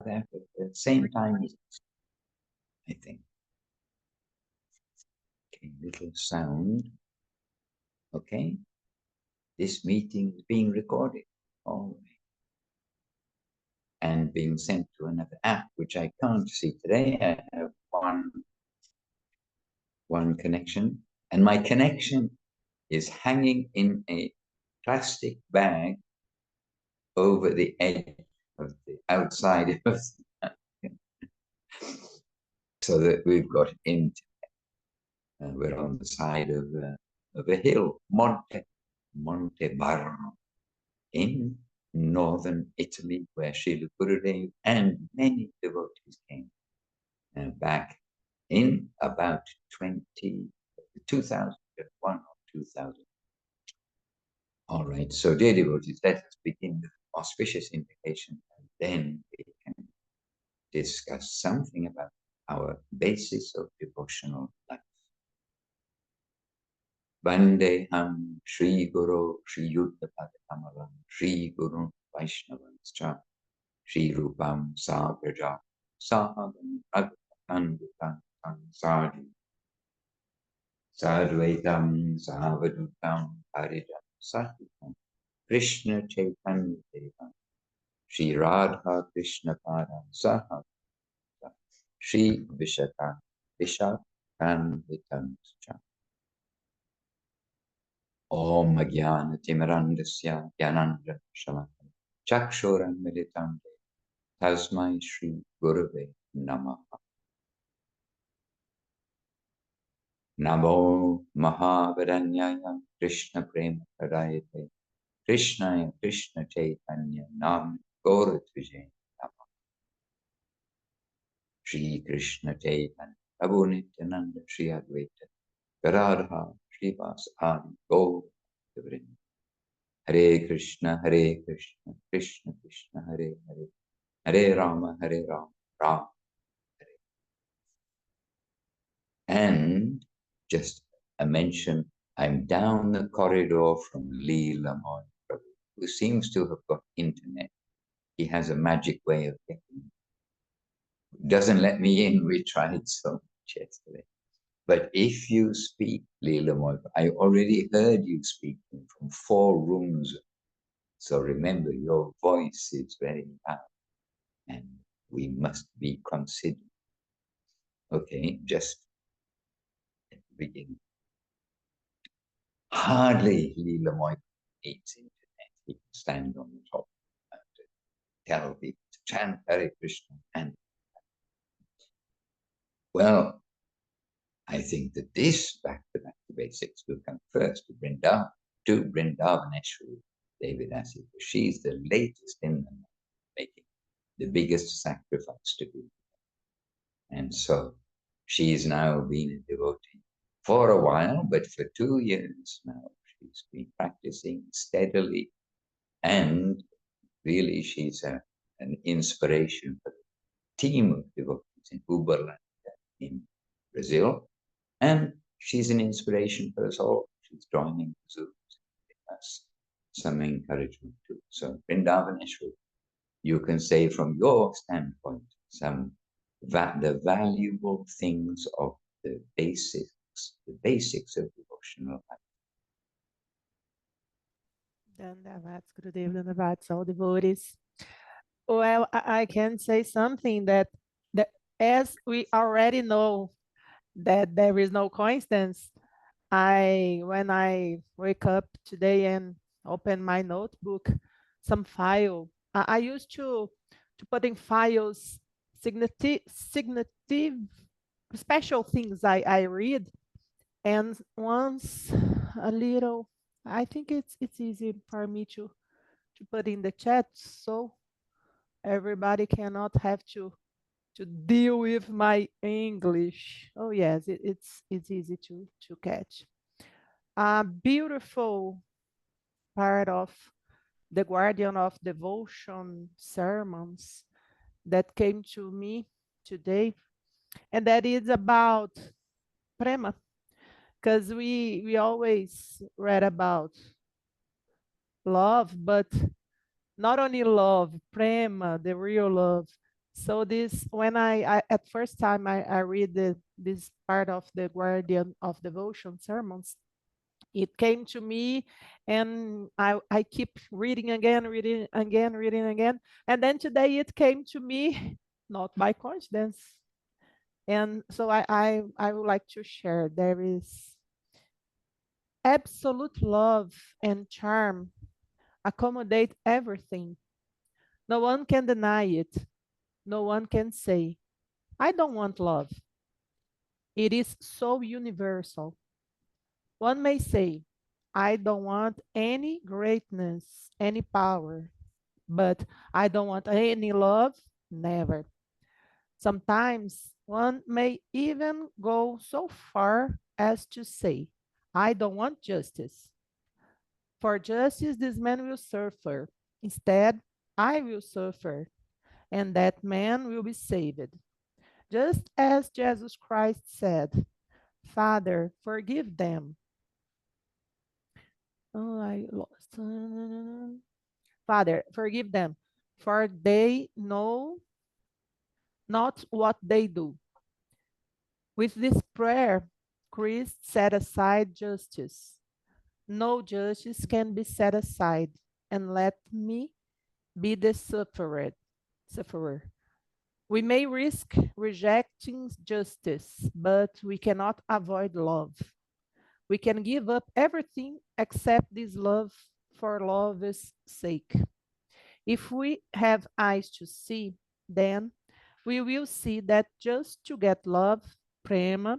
Africa, same time as us, I think. Okay, little sound. Okay, this meeting is being recorded all right, and being sent to another app, which I can't see today. I have one connection, and my connection is hanging in a plastic bag over the edge of the outside of so that we've got internet. We're on the side of a hill, Monte Barro, in northern Italy, where Srila Gurudev and many devotees came back in about 2001 or 2000. All right, so dear devotees, let us begin with auspicious invocation, and then we can discuss something about our basis of devotional life. Vandeham Sri Guru Sri Yuddhapadakamala Sri Guru Vaishnavanscha Sri Rupam Sabraja Sahagam Raghakandutam Sadhu Sadvaitam Savadutam Parijam Sahitam Krishna Chaitanya Devam Sri Radha Krishna Padam Saha Sri Vishakanvitamscha Om Jnana Timirandasya Jnanandra Shalakam Chakshuram Militam Tasmai Shri Gurave Namaha. Namo Mahavadanyaya Krishna Prema Pradayate Krishnaya Krishna Chaitanya Nam Gauratvijay Namaha. Shri Krishna Chaitanya Prabhu Nityananda Shri Advaita Gadadhar Srivas Adi Gaur Vrinda. Hare Krishna Krishna Krishna Hare Hare Hare Rama Rama Hare. And just a mention, I'm down the corridor from Leela Moy Prabhu, who seems to have got internet. He has a magic way of getting. Doesn't let me in. We tried so much yesterday. But if you speak, Leela Moy, I already heard you speaking from 4 rooms. So remember, your voice is very loud, and we must be considered. Okay, just at the beginning. Hardly Leela Moy needs internet. He can stand on the top and tell people to chant Hare Krishna. And well, I think that this back to basics will come first to Vrindavaneshwari Devidasi. She's the latest in the making the biggest sacrifice to be. And so she's now been a devotee for a while, but for 2 years now, she's been practicing steadily. And really, she's an inspiration for the team of devotees in Uberlândia in Brazil. And she's an inspiration for us all. She's joining the Zooms, giving us some encouragement too. So Vrindavaneshwari, you can say from your standpoint the valuable things of the basics of devotional life. Dandavats, Gurudev, Dandavats, all devotees. Well, I can say something that as we already know that there is no coincidence, when I wake up today and open my notebook, some file, I used to put in files signative special things I read, and once a little, I think it's easy for me to put in the chat, so everybody cannot have to deal with my English. Oh yes, it's easy to catch. A beautiful part of the Guardian of Devotion sermons that came to me today, and that is about prema, because we always read about love, but not only love, prema, the real love, So this, when I at first time I read this part of the Guardian of Devotion sermons, it came to me, and I keep reading again, reading again, reading again. And then today it came to me, not by coincidence. And so I would like to share. There is absolute love and charm accommodate everything. No one can deny it. No one can say, I don't want love. It is so universal. One may say, I don't want any greatness, any power, but I don't want any love, never. Sometimes one may even go so far as to say, I don't want justice. For justice, this man will suffer. Instead, I will suffer, and that man will be saved. Just as Jesus Christ said, Father, forgive them. Oh, I lost. Father, forgive them, for they know not what they do. With this prayer, Christ set aside justice. No justice can be set aside, and let me be the sufferer. We may risk rejecting justice, but we cannot avoid love. We can give up everything except this love for love's sake. If we have eyes to see, then we will see that just to get love, prema,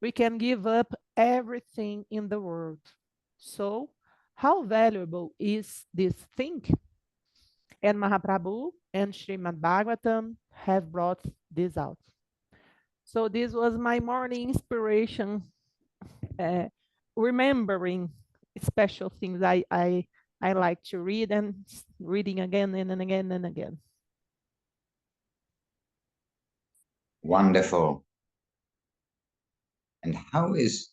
we can give up everything in the world. So, how valuable is this thing? And Mahaprabhu and Srimad Bhagavatam have brought this out. So, this was my morning inspiration, uh, remembering special things I like to read and reading again and again and again. Wonderful. And how is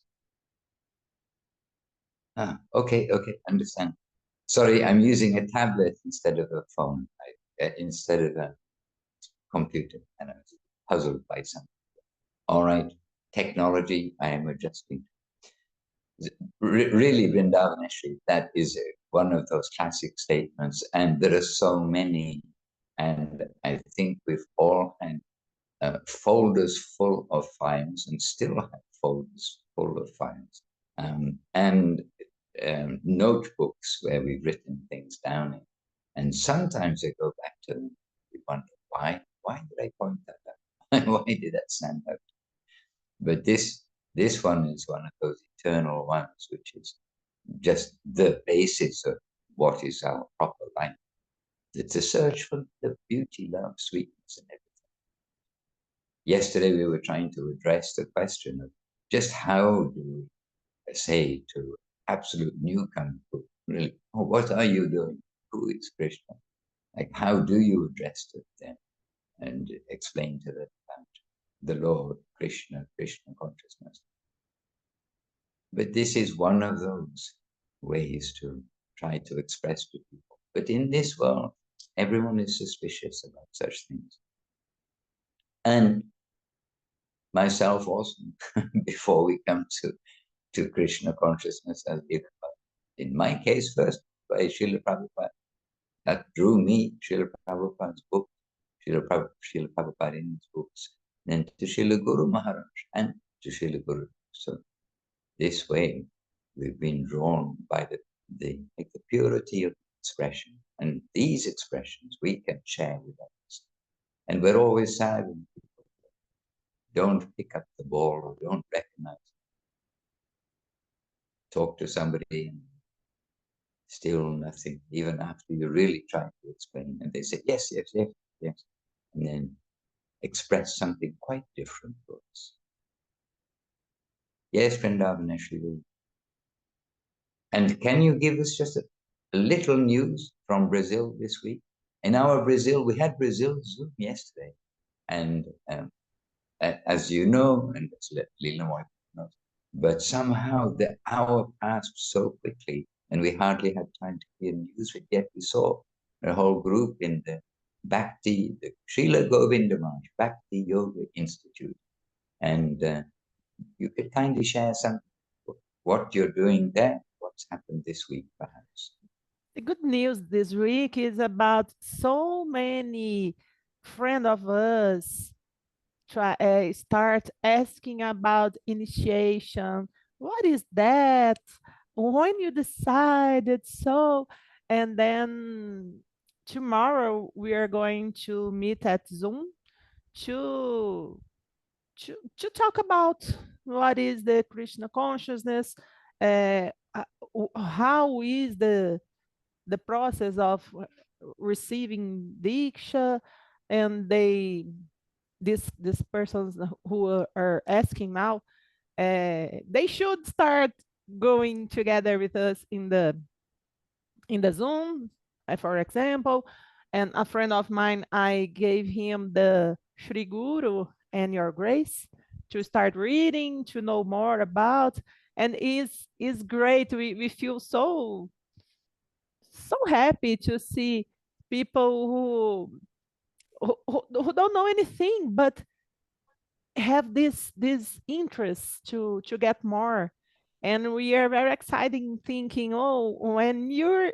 okay, understand. Sorry, I'm using a tablet instead of a phone, instead of a computer, and I was puzzled by something. All right, technology, I am adjusting. Really, Vrindavaneshri, that is one of those classic statements, and there are so many. And I think we've all had folders full of files and still have folders full of files. And notebooks where we've written things down in. And sometimes I go back to them. We wonder why did I point that out? Why did that stand out? But this one is one of those eternal ones, which is just the basis of what is our proper life. It's a search for the beauty, love, sweetness, and everything. Yesterday we were trying to address the question of just how do we say to absolute newcomer, really, oh, what are you doing? Who is Krishna? Like, how do you address to them and explain to them about the Lord, Krishna, Krishna consciousness? But this is one of those ways to try to express to people. But in this world, everyone is suspicious about such things. And myself also, before we come to Krishna consciousness as given by, in my case, first by Srila Prabhupada. That drew me, Srila Prabhupada's book, Srila Prabhupada in his books, then to Srila Guru Maharaj and to Srila Guru. So this way, we've been drawn by the purity of expression. And these expressions we can share with others. And we're always sad when people don't pick up the ball or don't recognize it. Talk to somebody and still nothing, even after you really try to explain. And they say, yes, yes, yes, yes. And then express something quite different to us. Yes, Vrindavan, actually. And can you give us just a little news from Brazil this week? In our Brazil, we had Brazil Zoom yesterday. And as you know, and as Lila knows, but somehow the hour passed so quickly and we hardly had time to hear news, but yet we saw a whole group in there. Bhakti, the Srila Govinda Maharaj, Bhakti Yoga Institute. And you could kindly share some what you're doing there, what's happened this week, perhaps. The good news this week is about so many friend of us start asking about initiation. What is that? When you decided so? And then tomorrow we are going to meet at Zoom to to talk about what is the Krishna consciousness, how is the process of receiving diksha, and these persons who are asking now, they should start going together with us in the Zoom, for example. And a friend of mine, I gave him the Shri Guru and Your Grace to start reading, to know more about, and is great. We feel so happy to see people who don't know anything but have this interest to get more. And we are very excited thinking, oh, when you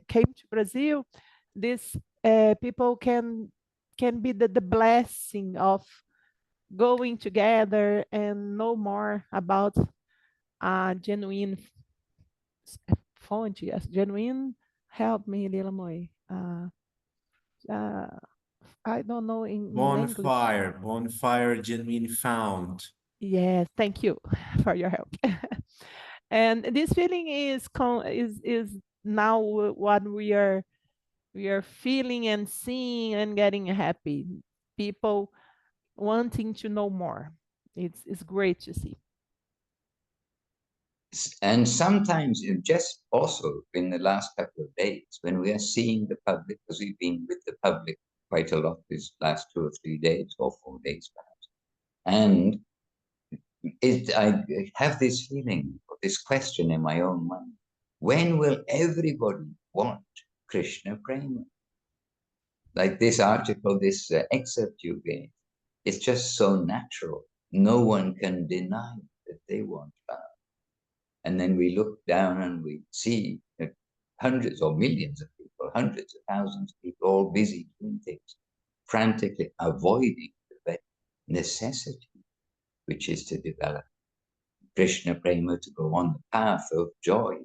came to Brazil, these people can be the blessing of going together and know more about a genuine fonte, yes, genuine. Help me, Lila Moy. Uh, I don't know in English. Bonfire genuine found. Yes, thank you for your help. And this feeling is now what we are feeling and seeing and getting happy. People wanting to know more. It's great to see. And sometimes just also in the last couple of days, when we are seeing the public, because we've been with the public quite a lot these last 2 or 3 days, or 4 days perhaps, and I have this feeling, or this question in my own mind: when will everybody want Krishna Prema? Like this article, this excerpt you gave, it's just so natural. No one can deny that they want love. And then we look down and we see hundreds or millions of people, hundreds of thousands of people, all busy doing things, frantically avoiding the very necessity, which is to develop Krishna Prema, to go on the path of joy.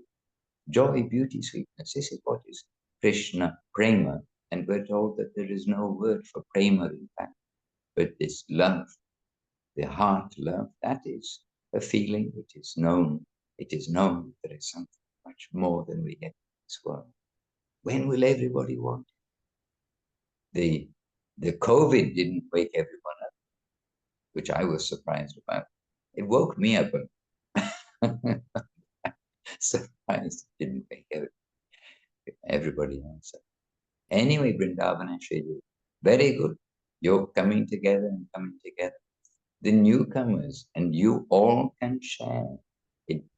Joy, beauty, sweetness. This is what is Krishna Prema. And we're told that there is no word for Prema, in fact, but this love, the heart love, that is a feeling which is known. It is known there is something much more than we get in this world. When will everybody want it? The COVID didn't wake everyone up, which I was surprised about. It woke me up, but surprised it didn't wake everybody else up. Anyway, Vrindavan and Sri, very good. You're coming together and coming together. The newcomers, and you all can share.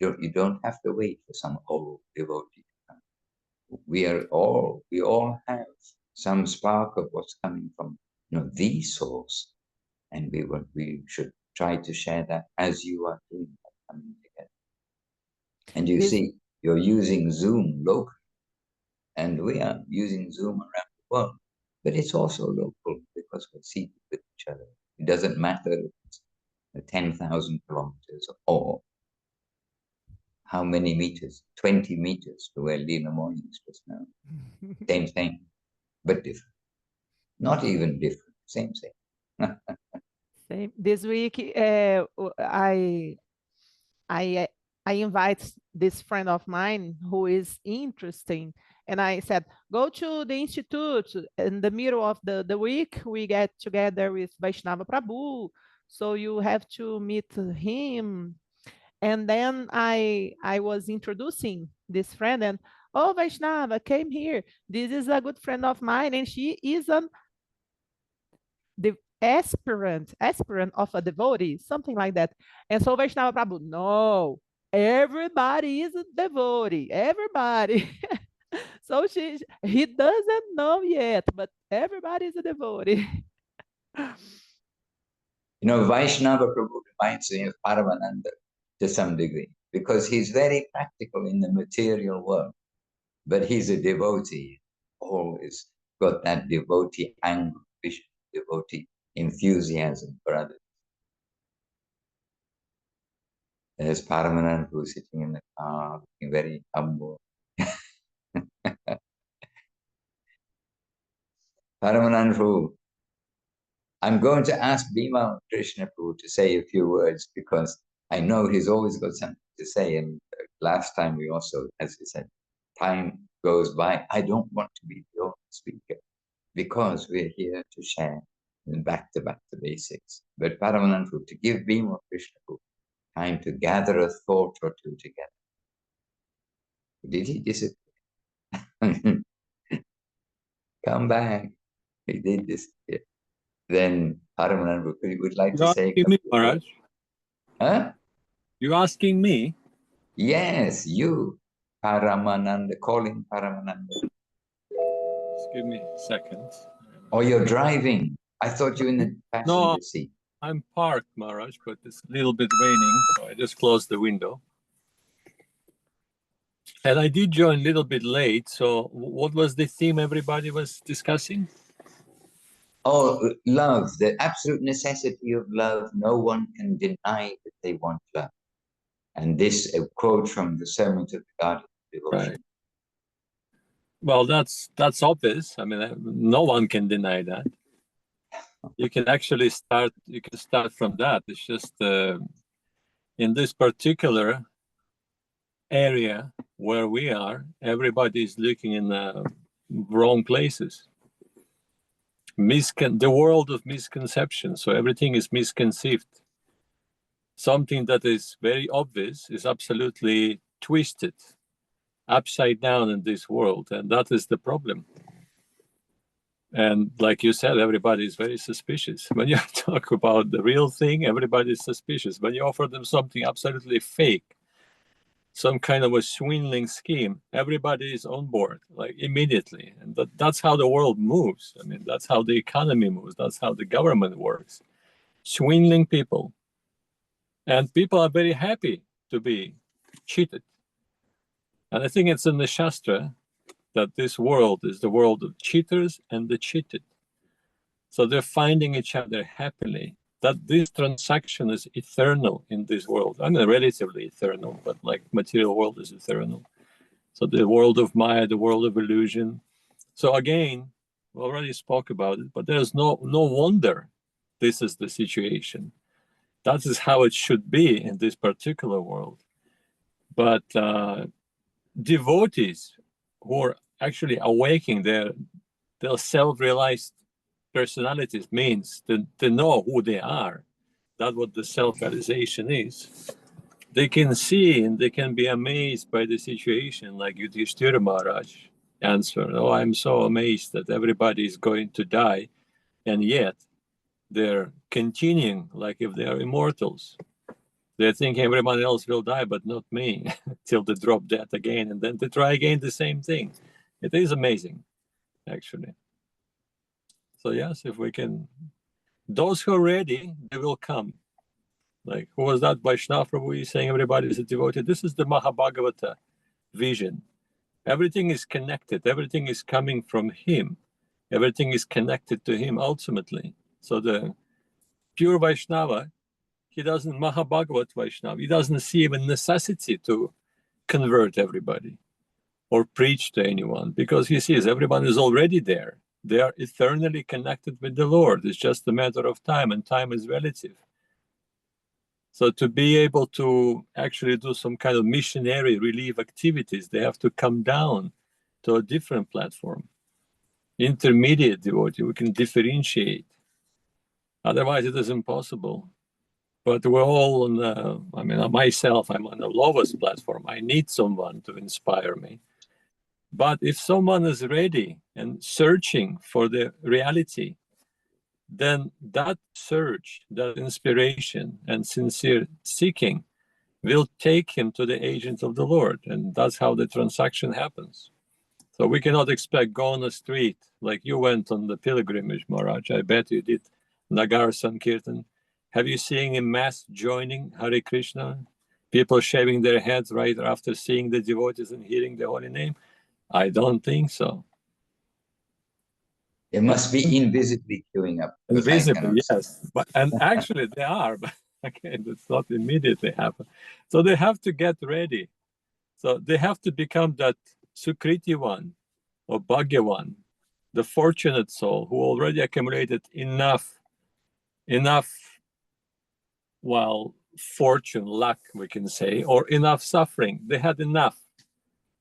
You don't have to wait for some old devotee to come. We all have some spark of what's coming from, the source, and we should try to share that as you are doing that, coming together. And you This see, you're using Zoom locally, and we are using Zoom around the world, but it's also local because we're seated with each other. It doesn't matter if it's 10,000 kilometers or how many meters, 20 meters to where Lena Moy is just now. Same thing, but different. Not even different, same thing. same. This week, I I invite this friend of mine who is interesting, and I said, go to the institute. In the middle of the week, we get together with Vaishnava Prabhu, so you have to meet him. And then I was introducing this friend, and oh, Vaishnava came here. This is a good friend of mine, and she is the aspirant of a devotee, something like that. And so Vaishnava Prabhu, no, everybody is a devotee, everybody. So he doesn't know yet, but everybody is a devotee. Vaishnava Prabhu reminds me of Paramananda to some degree because he's very practical in the material world, but he's a devotee, always got that devotee angle, vision, devotee enthusiasm for others. There's Paramananda who's sitting in the car, looking very humble. Paramananda who I'm going to ask Bhima Krishna Prabhu to say a few words because I know he's always got something to say. And last time we also, as he said, time goes by. I don't want to be the only speaker because we're here to share and back to basics. But Paramananda to give Bhima Krishna Prabhu time to gather a thought or two together. Did he disappear? Come back. He did disappear. Then Paramananda would like to You're say a asking couple me, of Maharaj? words. Huh? You're asking me? Yes, you, Paramananda, calling Paramananda. Just give me a second. Or you're driving. I thought you were in the No, passenger seat. I'm parked, Maharaj, but it's a little bit raining, so I just closed the window. And I did join a little bit late, so what was the theme everybody was discussing? Oh, love, the absolute necessity of love. No one can deny that they want love. And this, a quote from the Sermon to the Garden of Devotion. Right. Well, that's obvious. I mean, no one can deny that. You can actually start from that. It's just in this particular area where we are, everybody is looking in the wrong places. The world of misconception. So everything is misconceived. Something that is very obvious is absolutely twisted, upside down in this world, and that is the problem. And like you said, everybody is very suspicious. When you talk about the real thing, everybody is suspicious. When you offer them something absolutely fake, some kind of a swindling scheme, everybody is on board, like immediately. And that's how the world moves. I mean, that's how the economy moves. That's how the government works. Swindling people. And people are very happy to be cheated. And I think it's in the Shastra that this world is the world of cheaters and the cheated. So they're finding each other happily. That this transaction is eternal in this world. I mean, relatively eternal, but like material world is eternal. So the world of Maya, the world of illusion. So again, we already spoke about it, but there's no wonder this is the situation. That is how it should be in this particular world. But devotees who are actually awakening their self-realized personalities means to know who they are. That's what the self-realization is. They can see and they can be amazed by the situation, like Yudhishthira Maharaj answered, "Oh, I'm so amazed that everybody is going to die, and yet they're continuing like if they are immortals. They're thinking everyone else will die, but not me, till they drop dead again, and then they try again the same thing." It is amazing, actually. So yes, if we can, those who are ready, they will come. Like, who was that? Vaishnava Prabhu is saying everybody is a devotee. This is the Mahabhagavata vision. Everything is connected. Everything is coming from him. Everything is connected to him ultimately. So the pure Vaishnava, he doesn't, Mahabhagavat Vaishnava, he doesn't see even necessity to convert everybody or preach to anyone because he sees everyone is already there. They are eternally connected with the Lord. It's just a matter of time, and time is relative. So to be able to actually do some kind of missionary relief activities, they have to come down to a different platform. Intermediate devotee, we can differentiate. Otherwise, it is impossible. But we're all on myself, I'm on the lowest platform. I need someone to inspire me. But if someone is ready and searching for the reality, then that search, that inspiration and sincere seeking will take him to the agent of the Lord. And that's how the transaction happens. So we cannot expect go on the street like you went on the pilgrimage, Maharaj. I bet you did. Nagar Sankirtan. Have you seen in mass joining Hare Krishna? People shaving their heads right after seeing the devotees and hearing the holy name? I don't think so. They must be invisibly queuing up. Because I Invisible, cannot see. yes. And actually they are, but again, it's not immediately happen. So they have to get ready. So they have to become that Sukriti one or Bhagyavan, the fortunate soul who already accumulated enough, well, fortune, luck, we can say, or enough suffering. They had enough.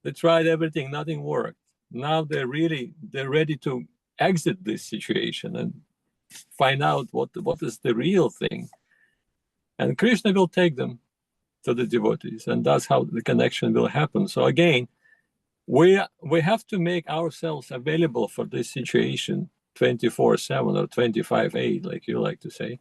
They tried everything, nothing worked. Now they're ready to exit this situation and find out what is the real thing. And Krishna will take them to the devotees, and that's how the connection will happen. So again, we have to make ourselves available for this situation 24/7 or 25/8, like you like to say.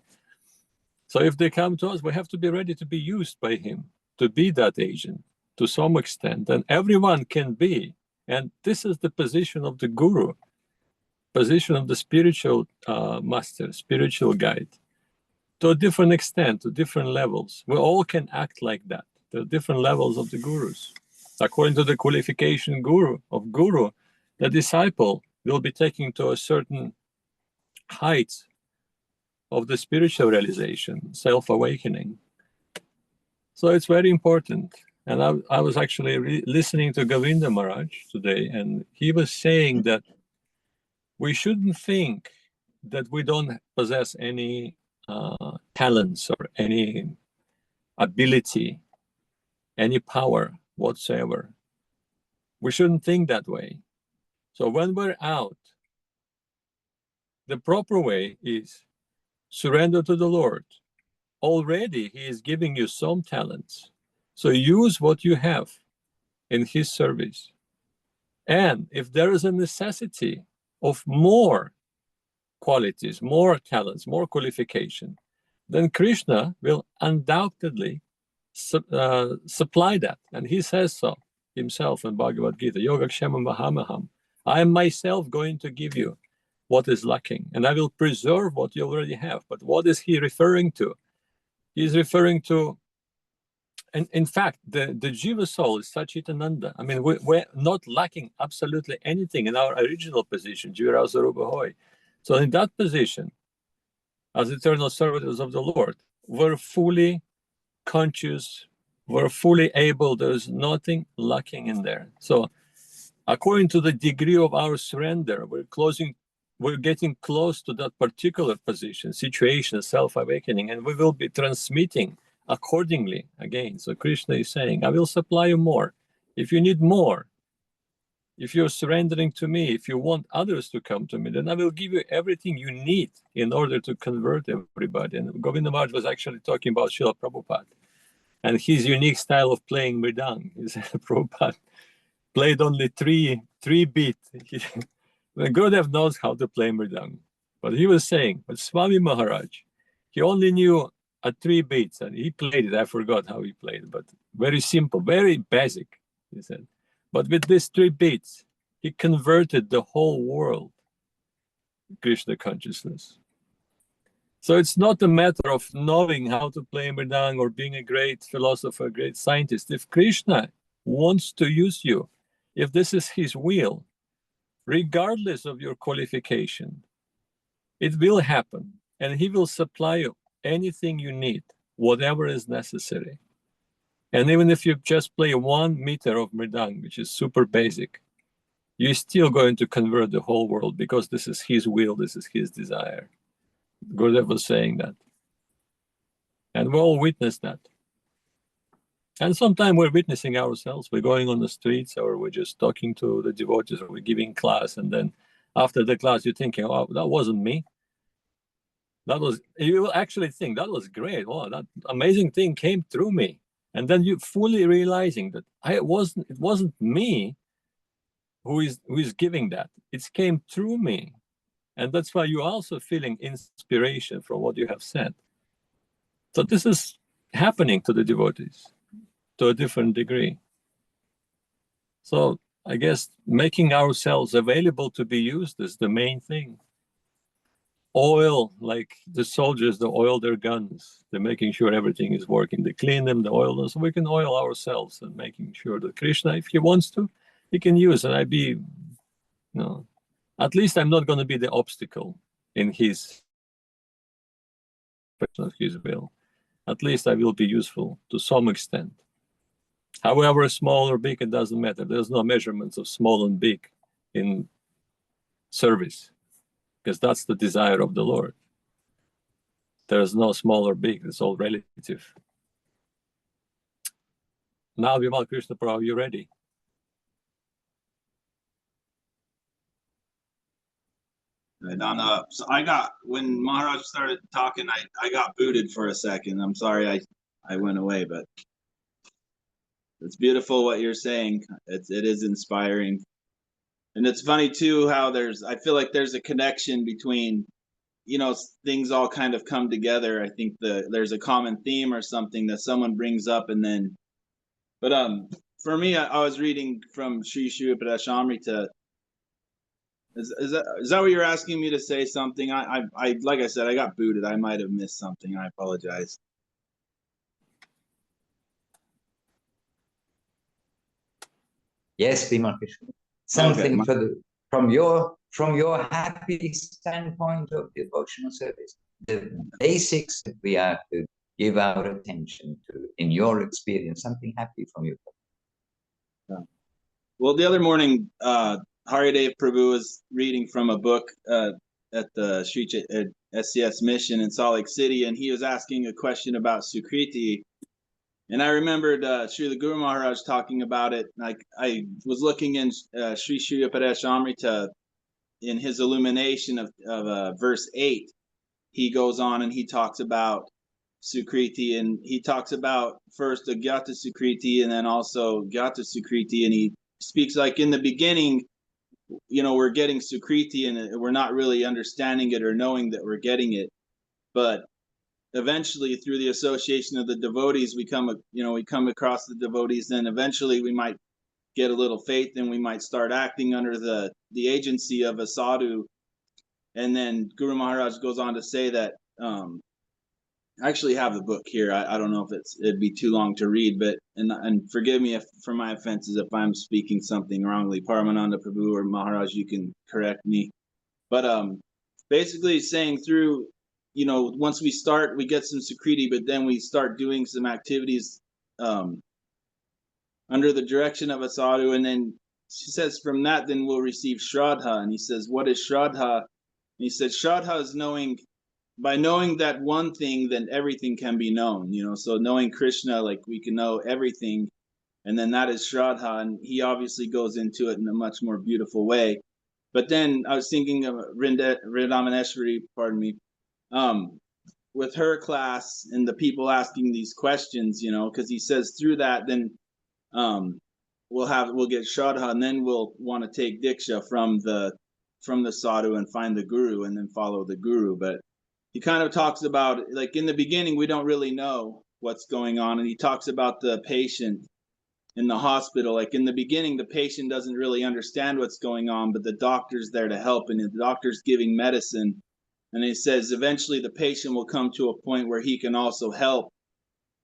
So if they come to us, we have to be ready to be used by him, to be that agent to some extent, and everyone can be. And this is the position of the guru, position of the spiritual master, spiritual guide, to a different extent, to different levels. We all can act like that. There are different levels of the gurus. According to the qualification of guru, the disciple will be taken to a certain height of the spiritual realization, self-awakening. So it's very important. And I was actually listening to Govinda Maharaj today, and he was saying that we shouldn't think that we don't possess any talents or any ability, any power whatsoever. We shouldn't think that way. So when we're out, the proper way is surrender to the Lord. Already he is giving you some talents. So use what you have in his service. And if there is a necessity of more qualities, more talents, more qualification, then Krishna will undoubtedly supply that. And he says so himself in Bhagavad Gita, Yogakshemam Mahamaham. I am myself going to give you what is lacking, and I will preserve what you already have. But what is he referring to? He's referring to, and in fact, the Jiva soul is Sachitananda. I mean, we're not lacking absolutely anything in our original position, Jivara Sarupa Hoy. So in that position, as eternal servitors of the Lord, we're fully conscious, we're fully able, there's nothing lacking in there. So according to the degree of our surrender, we're getting close to that particular position, situation, self-awakening, and we will be transmitting accordingly again. So Krishna is saying, I will supply you more. If you need more, if you're surrendering to me, if you want others to come to me, then I will give you everything you need in order to convert everybody. And Govinda Maharaj was actually talking about Srila Prabhupada and his unique style of playing mridang. Prabhupada played only three beats. Gurudev knows how to play mridang. But he was saying, but Swami Maharaj, he only knew 3 beats and he played it. I forgot how he played it, but very simple, very basic, he said. But with these 3 beats, he converted the whole world to Krishna consciousness. So it's not a matter of knowing how to play mridang or being a great philosopher, a great scientist. If Krishna wants to use you, if this is his will, regardless of your qualification, it will happen, and he will supply you anything you need, whatever is necessary. And even if you just play 1 meter of mridang, which is super basic, you're still going to convert the whole world because this is his will, this is his desire. Gurudev was saying that. And we all witness that. And sometimes we're witnessing ourselves. We're going on the streets, or we're just talking to the devotees, or we're giving class, and then after the class, you're thinking, oh, that wasn't me. You will actually think, that was great. Oh, that amazing thing came through me. And then you fully realizing that it wasn't me who is giving that. It came through me. And that's why you're also feeling inspiration from what you have said. So this is happening to the devotees to a different degree. So I guess making ourselves available to be used is the main thing. Oil, like the soldiers, they oil their guns. They're making sure everything is working. They clean them, they oil them, so we can oil ourselves and making sure that Krishna, if he wants to, he can use. And at least I'm not going to be the obstacle in his will. At least I will be useful to some extent. However small or big, it doesn't matter. There's no measurements of small and big in service, because that's the desire of the Lord. There's no small or big, it's all relative. Now, Vimal Krishna Prabhu, you ready? So when Maharaj started talking, I got booted for a second. I'm sorry I went away, but it's beautiful what you're saying. It is inspiring. And it's funny too how I feel like there's a connection between, things all kind of come together. I think there's a common theme or something that someone brings up, but for me, I was reading from Sri Sri Amrita. Is that what you're asking me to say something? I like I said, I got booted. I might have missed something. I apologize. Yes, Bimal Krishna. Something Okay. from your happy standpoint of devotional service, the basics that we are to give our attention to, in your experience, something happy from you. Well, the other morning, Haridev Prabhu was reading from a book at the SCS mission in Salt Lake City, and he was asking a question about Sukriti. And I remembered Srila Guru Maharaj talking about it. Like I was looking in Sri Sri Amrita in his illumination of verse 8. He goes on and he talks about Sukriti, and he talks about first Agyata Sukriti and then also Gyata Sukriti, and he speaks like in the beginning, we're getting Sukriti and we're not really understanding it or knowing that we're getting it, but eventually through the association of the devotees, we come across the devotees, then eventually we might get a little faith and we might start acting under the agency of a sadhu. And then Guru Maharaj goes on to say that I actually have the book here. I don't know if it'd be too long to read, but and forgive me for my offenses if I'm speaking something wrongly. Paramananda Prabhu or Maharaj, you can correct me. But basically saying through, once we get some Sukriti, but then we start doing some activities under the direction of a sadhu, and then she says from that then we'll receive Shraddha. And he says, what is Shraddha? And he said Shraddha is by knowing that one thing, then everything can be known, so knowing Krishna, like we can know everything, and then that is Shraddha. And he obviously goes into it in a much more beautiful way. But then I was thinking of Vrindavaneshwari, pardon me, with her class and the people asking these questions, because he says through that, then we'll get Shraddha, and then we'll want to take Diksha from the sadhu and find the guru and then follow the guru. But he kind of talks about, like in the beginning, we don't really know what's going on. And he talks about the patient in the hospital. Like in the beginning, the patient doesn't really understand what's going on, but the doctor's there to help, and the doctor's giving medicine. And he says eventually the patient will come to a point where he can also help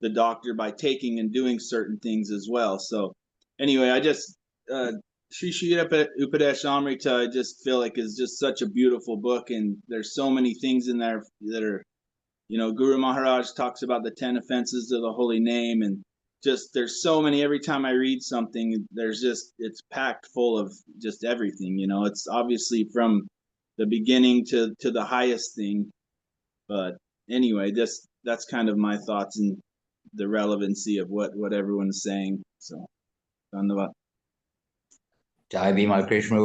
the doctor by taking and doing certain things as well. So anyway, I just Sri Sri Upadesh Amrita, I just feel like is just such a beautiful book, and there's so many things in there that are, Guru Maharaj talks about the 10 offenses of the holy name, and just there's so many. Every time I read something, it's packed full of just everything. It's obviously from the beginning to the highest thing. But anyway, that's kind of my thoughts and the relevancy of what everyone's saying. So, dhanyavad. Jai Bimal Krishna,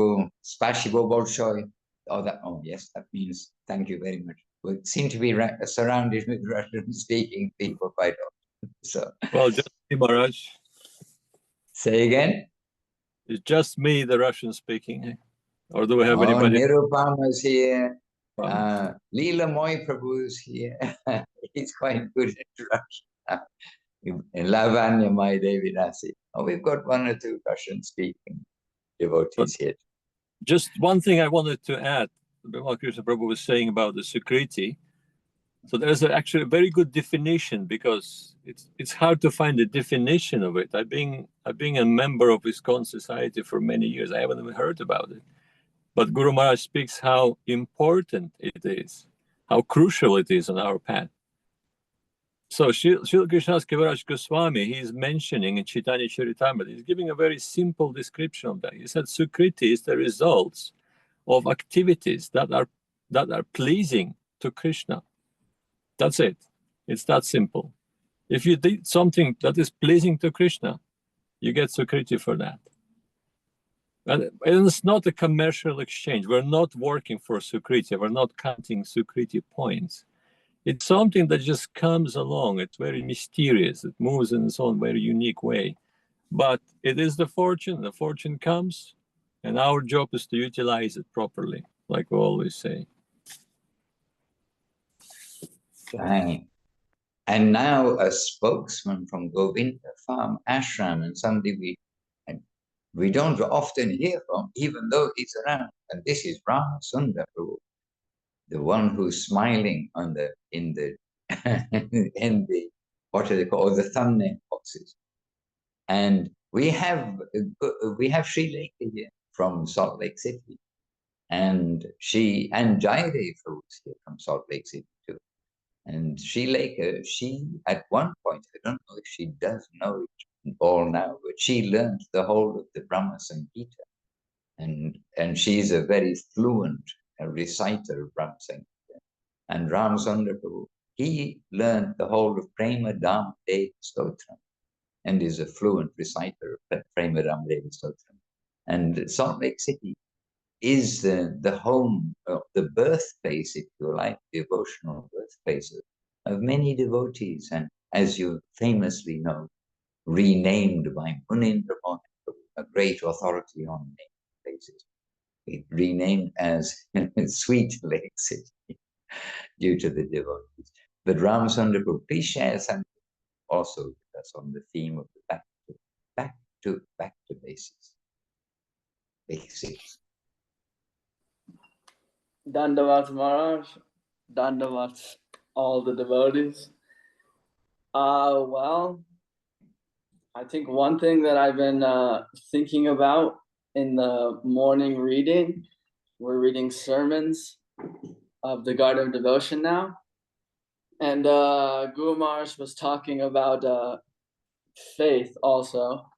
Spasibo Bolshoi. Oh, yes, that means thank you very much. We seem to be surrounded with Russian-speaking people quite often. So, Well, just me, Maharaj. Say again? It's just me, the Russian speaking. Or do we have anybody? Nirupama's here. Leela Moy Prabhu's here. He's quite good at Russian. And Lavanya Mai Devidasi. Oh, we've got one or two Russian speaking. devotees here. Just one thing I wanted to add, what Krishna Prabhu was saying about the Sukriti. So there's actually a very good definition, because it's hard to find a definition of it. I've been a member of ISKCON society for many years. I haven't even heard about it. But Guru Maharaj speaks how important it is, how crucial it is on our path. So Srila Krishnadas Kaviraj Goswami, he's mentioning in Chaitanya Charitamrita, he's giving a very simple description of that. He said Sukriti is the results of activities that are pleasing to Krishna. That's it. It's that simple. If you did something that is pleasing to Krishna, you get Sukriti for that. And it's not a commercial exchange. We're not working for Sukriti. We're not counting Sukriti points. It's something that just comes along. It's very mysterious. It moves in its own very unique way. But it is the fortune. The fortune comes, and our job is to utilize it properly, like we always say. Right. And now a spokesman from Govinda Farm Ashram, and somebody we don't often hear from, even though he's around. And this is Rama Sundar Prabhu, the one who's smiling on in the what are they called, the thumbnail boxes. And we have Sri Leka here from Salt Lake City, and Jayadev was here from Salt Lake City too. And Sri Leka, she at one point, I don't know if she does know it all now, but she learned the whole of the Brahma Samhita, and she's a very fluent reciter of Brahma Samhita. And Ram Sundar Prabhu, he learned the whole of Prema Dhamma Deva Stotram, and is a fluent reciter of Prema Dhamma Deva Stotram. And Salt Lake City is the home of the birthplace, if you like, devotional birthplace of many devotees, and as you famously know, renamed by Munindra Mohan, a great authority on naming places. It renamed as Sweet Lake City due to the devotees. But Ram Sundar, please share something also with us on the theme of the back to basics. Basics. Dandavat Maharaj, Dandavat all the devotees. Well, I think one thing that I've been thinking about in the morning reading, we're reading sermons of the Garden of Devotion now. And Guru Maharaj was talking about faith also.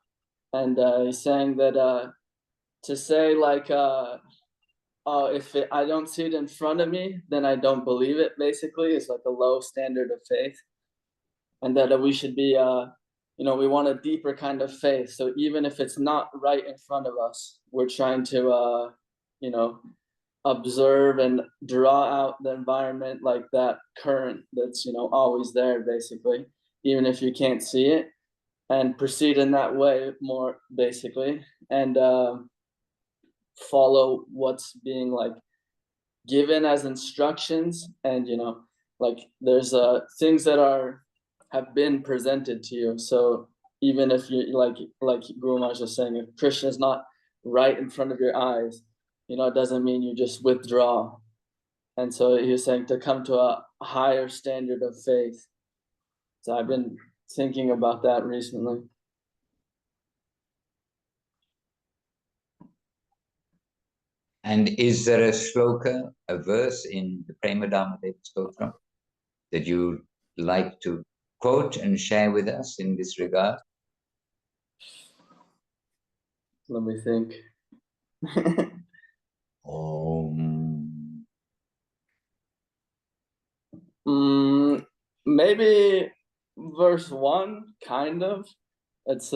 And he's saying that to say like, if I don't see it in front of me, then I don't believe it, basically. It's like a low standard of faith. And that we should be, we want a deeper kind of faith. So even if it's not right in front of us, we're trying to, observe and draw out the environment like that current that's, always there, basically, even if you can't see it, and proceed in that way more, basically. And follow what's being like given as instructions, and there's things that have been presented to you. So even if you like Guru Maharaj was saying, if Krishna is not right in front of your eyes, it doesn't mean you just withdraw. And so he was saying to come to a higher standard of faith. So I've been thinking about that recently. And is there a shloka, a verse in the Prema Dhamma Deva Stotram that you like to quote and share with us in this regard? Let me think. Maybe verse 1, kind of. It's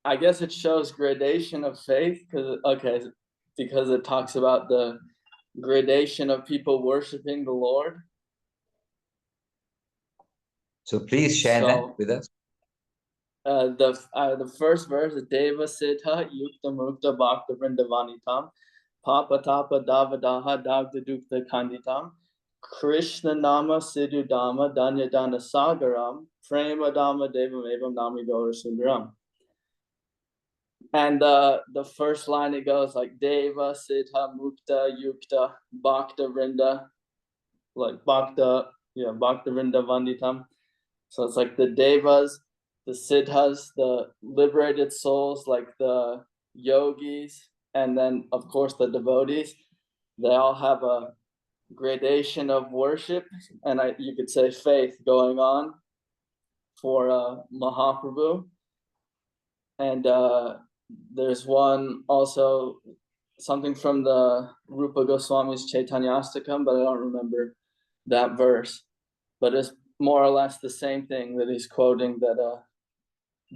I guess it shows gradation of faith, because it talks about the gradation of people worshiping the Lord. So please share that with us. The first verse is Deva Siddha Yukta Mukta Bhakta Vrindavanitam Papa Tapa Davadaha Dagda Dukta Kanditam Krishna Nama Sidhu Dhamma Danya Dana Sagaram Prema Dhamma Devam Evam Nami Gaura Sundaram. And the first line, it goes like Deva, Siddha, Mukta, Yukta, Bhakta, Vrinda, like Bhakta, yeah, Bhakta, Vrinda, Vanditam. So it's like the Devas, the Siddhas, the liberated souls, like the yogis, and then of course the devotees. They all have a gradation of worship, and you could say faith going on for Mahaprabhu. And there's one also, something from the Rupa Goswami's Chaitanyastakam, but I don't remember that verse. But it's more or less the same thing that he's quoting, that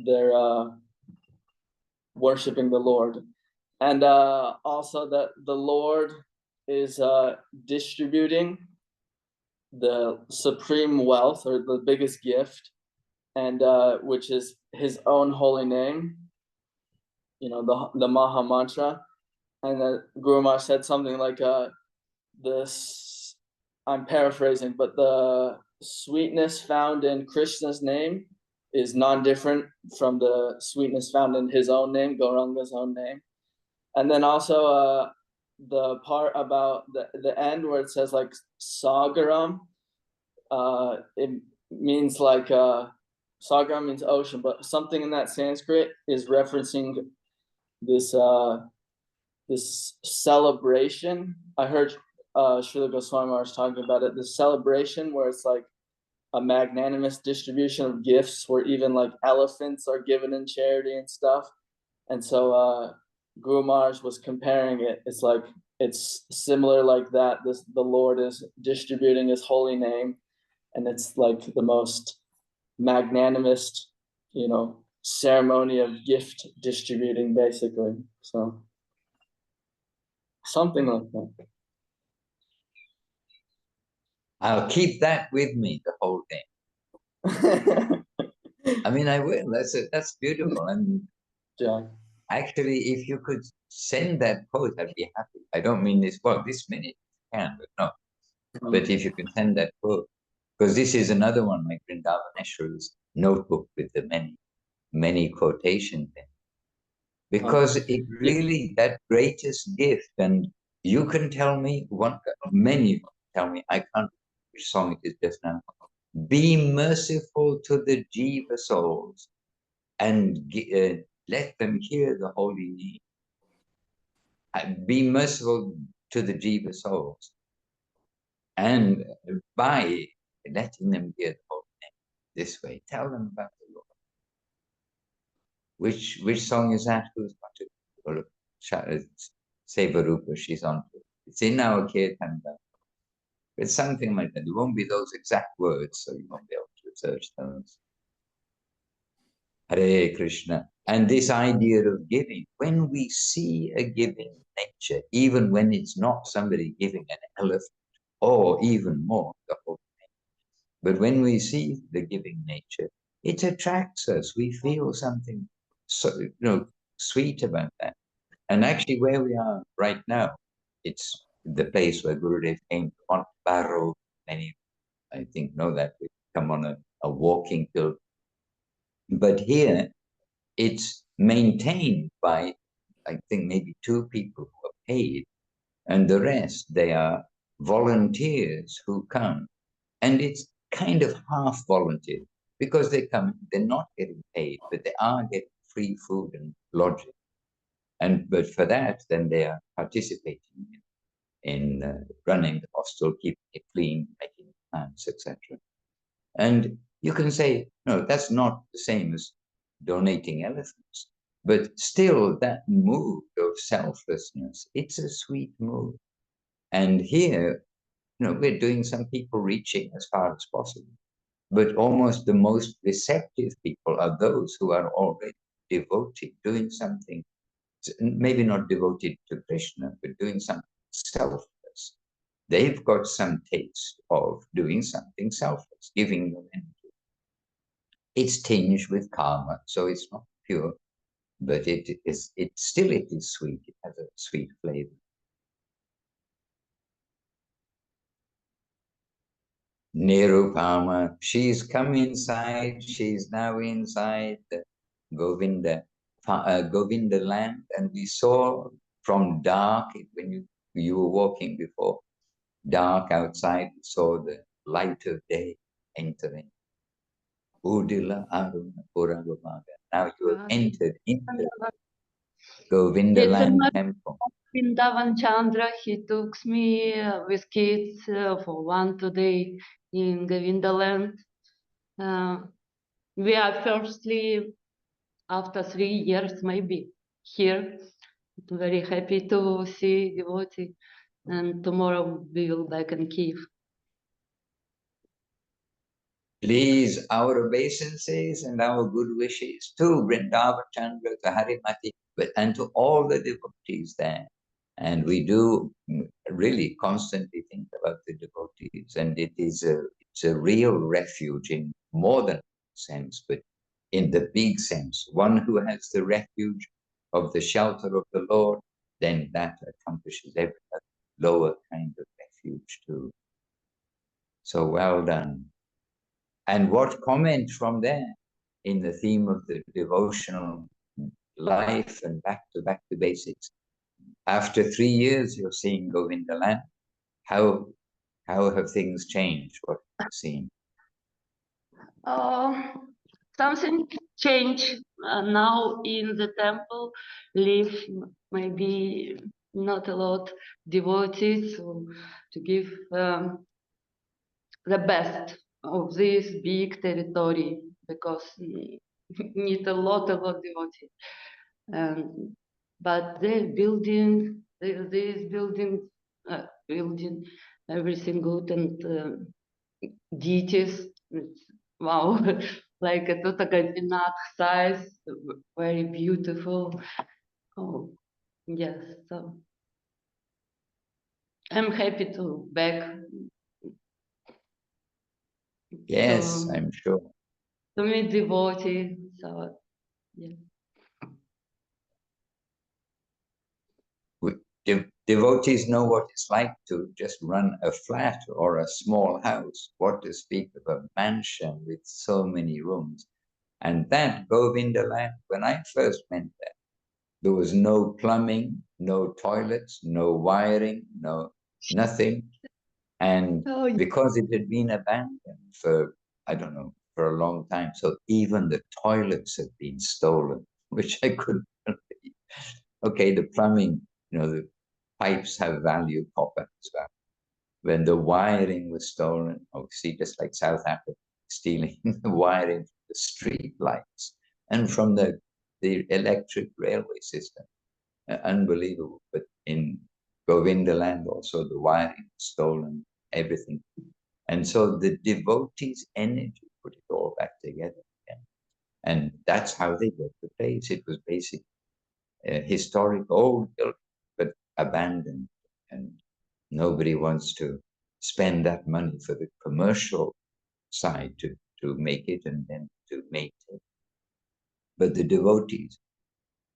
they're worshiping the Lord. And also that the Lord is distributing the supreme wealth, or the biggest gift, and which is his own holy name, you know, the Maha Mantra. And Guru Maharaj said something like this, I'm paraphrasing, but the sweetness found in Krishna's name is non-different from the sweetness found in his own name, Gauranga's own name. And then also the part about the end where it says like Sagaram, it means like Sagaram means ocean, but something in that Sanskrit is referencing this this celebration. I heard Srila Goswami was talking about it, this celebration where it's like a magnanimous distribution of gifts, where even like elephants are given in charity and stuff. And so Guru Maharaj was comparing it. It's like, it's similar like that. The Lord is distributing his holy name, and it's like the most magnanimous, you know, ceremony of gift distributing, basically. So something like that. I'll keep that with me, the whole thing. I mean, I will. That's beautiful. And Yeah. actually, if you could send that quote, I'd be happy. I don't mean this, well, this minute can, but no. But if you can send that quote, because this is another one like Vrindavaneshwar's notebook with the many quotations in. Because it really, that greatest gift, and you can tell me, many tell me, I can't remember which song it is just now. Be merciful to the Jiva souls and let them hear the holy name. Be merciful to the Jiva souls, and by letting them hear the holy name this way, tell them about the Lord. Which song is that? Who's got it? Sevarupa, she's on to it. It's in our Kirtanda. It's something like that. It won't be those exact words, so you won't be able to search those. Hare Krishna. And this idea of giving, when we see a giving nature, even when it's not somebody giving an elephant, or even more, the whole thing. But when we see the giving nature, it attracts us. We feel something so, sweet about that. And actually, where we are right now, it's the place where Gurudev came on Barrow. Many, I think, know that we come on a walking pilgrimage. But here, it's maintained by, I think, maybe 2 people who are paid, and the rest, they are volunteers who come. And it's kind of half volunteer, because they come, they're not getting paid, but they are getting free food and lodging. But for that, then they are participating in running the hostel, keeping it clean, making plans, etc. And you can say, no, that's not the same as donating elephants. But still, that mood of selflessness, it's a sweet mood. And here, we're doing some people reaching as far as possible. But almost the most receptive people are those who are already devoted, doing something, maybe not devoted to Krishna, but doing something selfless. They've got some taste of doing something selfless, giving them energy. It's tinged with karma, so it's not pure, but it is sweet. It has a sweet flavor. Nirupama, she's come inside, she's now inside the Govinda. Govinda land, and we saw from dark, when you were walking before, dark outside, we saw the light of day entering. Udila Aruna Puravaga. Now you have entered into Govinda It's land a temple. Vrindavan Chandra. He took me with kids for 1 2 day in Govinda land. We are firstly after 3 years maybe here. Very happy to see devotee, and tomorrow we will back in Kiev. Please, our obeisances and our good wishes to Vrindavan Chandra, to Harimati, and to all the devotees there. And we do really constantly think about the devotees, and it's a real refuge in more than sense, but in the big sense. One who has the refuge of the shelter of the Lord, then that accomplishes every lower kind of refuge too. So well done. And what comment from there in the theme of the devotional life and back to basics? After 3 years, you're seeing Govinda land. How have things changed? What have you seen? Something changed now in the temple. Live maybe not a lot devotees to give the best of this big territory, because need a lot of devotees. But they're building building everything good, and deities. Wow, like a Totagatinat size, very beautiful. Oh, yes. So I'm happy to back. Yes, I'm sure. To meet devotee. So yeah. Devotees know what it's like to just run a flat or a small house. What to speak of a mansion with so many rooms. And that Govinda land, when I first went there was no plumbing, no toilets, no wiring, nothing. And because it had been abandoned for, I don't know, for a long time, so even the toilets had been stolen, which I couldn't believe. Okay, the plumbing, the pipes have value, copper as well. When the wiring was stolen, obviously just like South Africa, stealing the wiring from the street lights and from the electric railway system. Unbelievable. But in Govinda land also, the wiring was stolen, everything. And so the devotees' energy put it all back together again. And that's how they got the place. It was basically a historic old building, but abandoned. And nobody wants to spend that money for the commercial side to make it and then to maintain. But the devotees,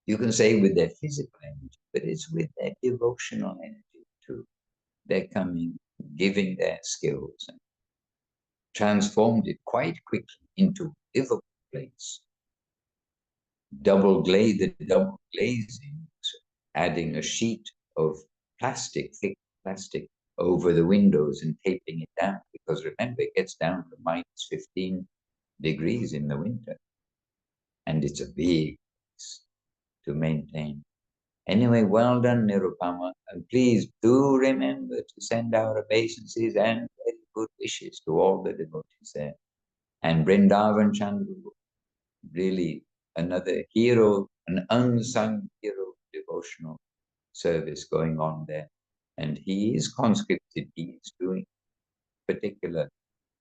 you can say with their physical energy, but it's with their devotional energy too. They're coming, giving their skills, and transformed it quite quickly into a livable place. The double glazing, adding a sheet of plastic, thick plastic, over the windows and taping it down, because remember, it gets down to minus 15 degrees in the winter. And it's a big place to maintain. Anyway, well done, Nirupama. And please do remember to send our obeisances and very good wishes to all the devotees there. And Vrindavan Chandra, really another hero, an unsung hero devotional service going on there. And he is conscripted, he is doing particular,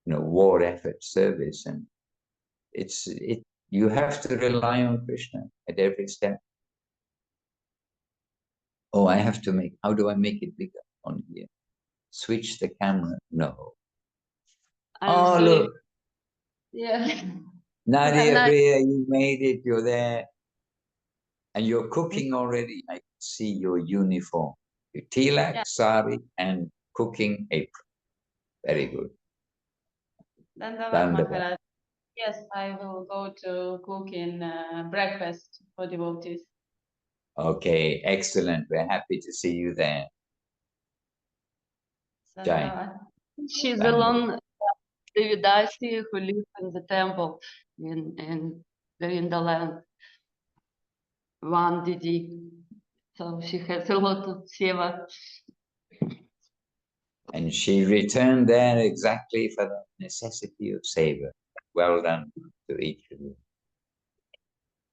war effort service. And you have to rely on Krishna at every step. Oh, how do I make it bigger on here? Switch the camera. No. I'm Look. Yeah. Nadia Priya, you made it. You're there. And you're cooking already. I can see your uniform. Your tilak, sari, and cooking apron. Very good. Dandavad Dandavad. Maharaj. Yes, I will go to cook in breakfast for devotees. Okay, excellent. We're happy to see you there. So, Jai. she's Thank you. alone, Devidasi, who lives in the temple in the land, one Didi. So she has a lot of seva. And she returned there exactly for the necessity of savor. Well done to each of you.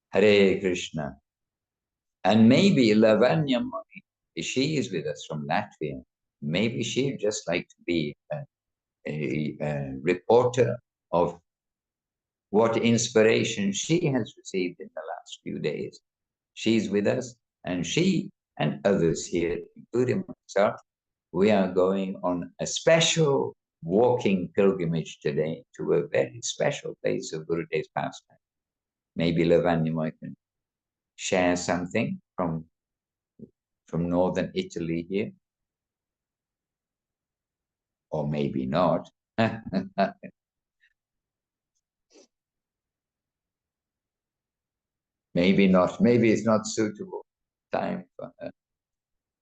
Hare Krishna. And maybe Lavanya Muni, she is with us from Latvia. Maybe she'd just like to be a reporter of what inspiration she has received in the last few days. She's with us, and she and others here, including myself, we are going on a special walking pilgrimage today to a very special place of Gurudev's pastime. Maybe Lavanya can share something from northern Italy here, or maybe not. Maybe not. Maybe it's not suitable time for her.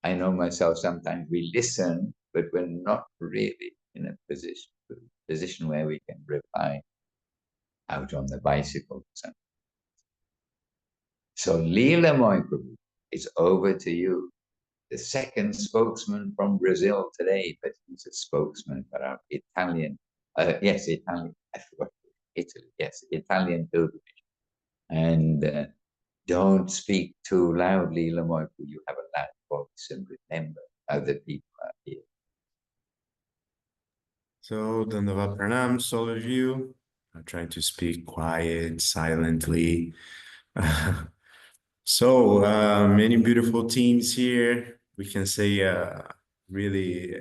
I know myself, sometimes we listen, but we're not really in a position where we can reply out on the bicycle or something. So Leela Moiprabhu, it's over to you. The second spokesman from Brazil today, but he's a spokesman for our Italian, Italian, I forgot, Italy, yes, Italian pilgrimage. And don't speak too loudly, Lamoipu, you have a loud voice, and remember, other people are here. So, Dandava Pranams, all of you. I'm trying to speak quiet, silently. So, many beautiful teams here. We can say really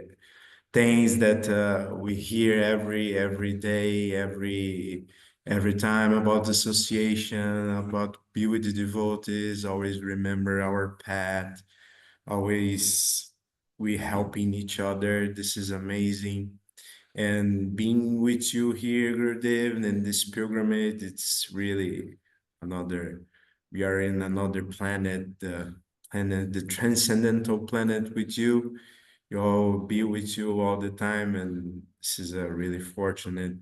things that we hear every day, every time about the association, about be with the devotees. Always remember our path. Always we helping each other. This is amazing. And being with you here, Gurudev, and this pilgrimage, it's really another, we are in another planet, the transcendental planet with you. You'll be with you all the time, and this is a really fortunate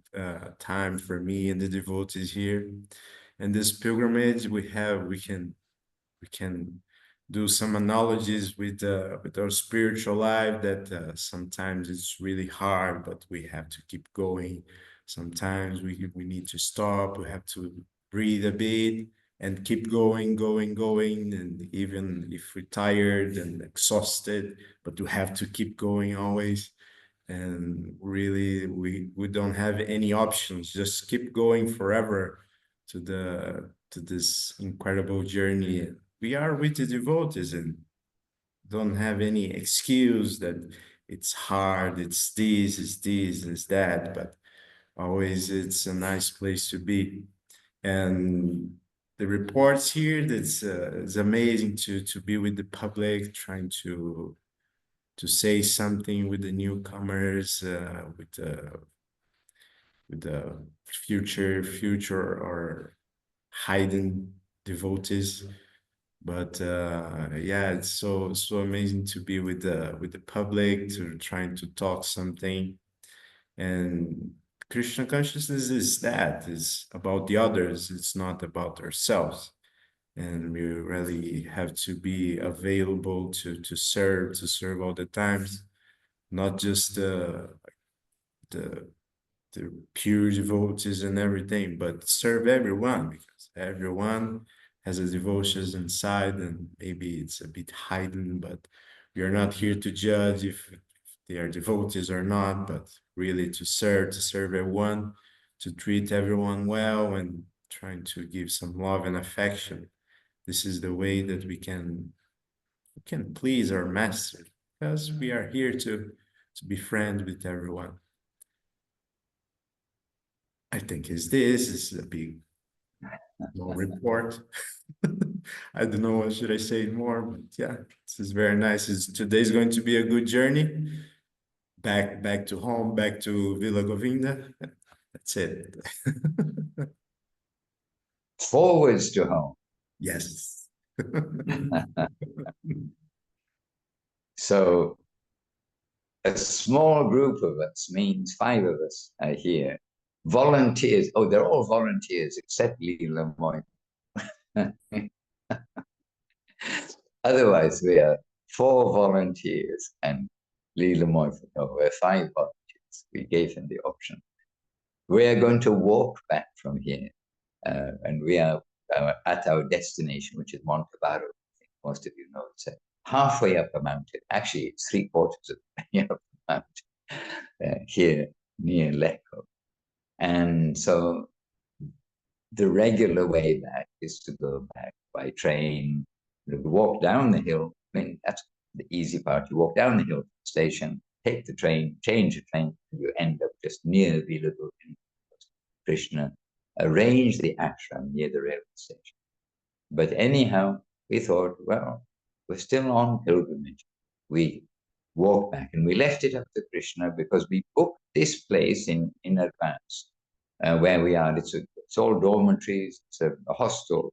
time for me and the devotees here. And this pilgrimage we can do some analogies with our spiritual life that sometimes it's really hard, but we have to keep going. Sometimes we need to stop. We have to breathe a bit and keep going. And even if we're tired and exhausted, but we have to keep going always. And really, we don't have any options. Just keep going forever to this incredible journey. We are with the devotees and don't have any excuse that it's hard, it's this, it's that, but always it's a nice place to be. And the reports here, that's it's amazing to be with the public, trying to say something with the newcomers, with the future or hidden devotees. But yeah, it's so amazing to be with the public, to trying to talk something. And Krishna consciousness is about the others. It's not about ourselves. And we really have to be available to serve all the times, not just the the pure devotees and everything, but serve everyone, because everyone has a devotions inside, and maybe it's a bit hidden, but we are not here to judge if they are devotees or not, but really to serve everyone, to treat everyone well, and trying to give some love and affection. This is the way that we can please our master, because we are here to be friends with everyone. I think this is a big long report. I don't know what should I say more, but yeah, this is very nice. Today's going to be a good journey. Back to home, back to Villa Govinda. That's it. forwards to home. Yes. So a small group of us means 5 of us are here. Volunteers, oh, they're all volunteers except Lee Lemoyne. Otherwise, we are 4 volunteers and Lee Lemoyne, no, we're 5 volunteers. We gave him the option. We are going to walk back from here, and we are at our destination, which is Montebaro. I think most of you know it's halfway up a mountain. Actually, it's 3/4 of the way up the mountain here near Lecco. And so the regular way back is to go back by train. You walk down the hill. I mean, that's the easy part. You walk down the hill to the station, take the train, change the train, and you end up just near Vila Govinda. Krishna arranged the ashram near the railway station. But anyhow, we thought, well, we're still on pilgrimage. We walk back, and we left it up to Krishna because we booked this place in advance. Where we are, it's all dormitories. It's a hostel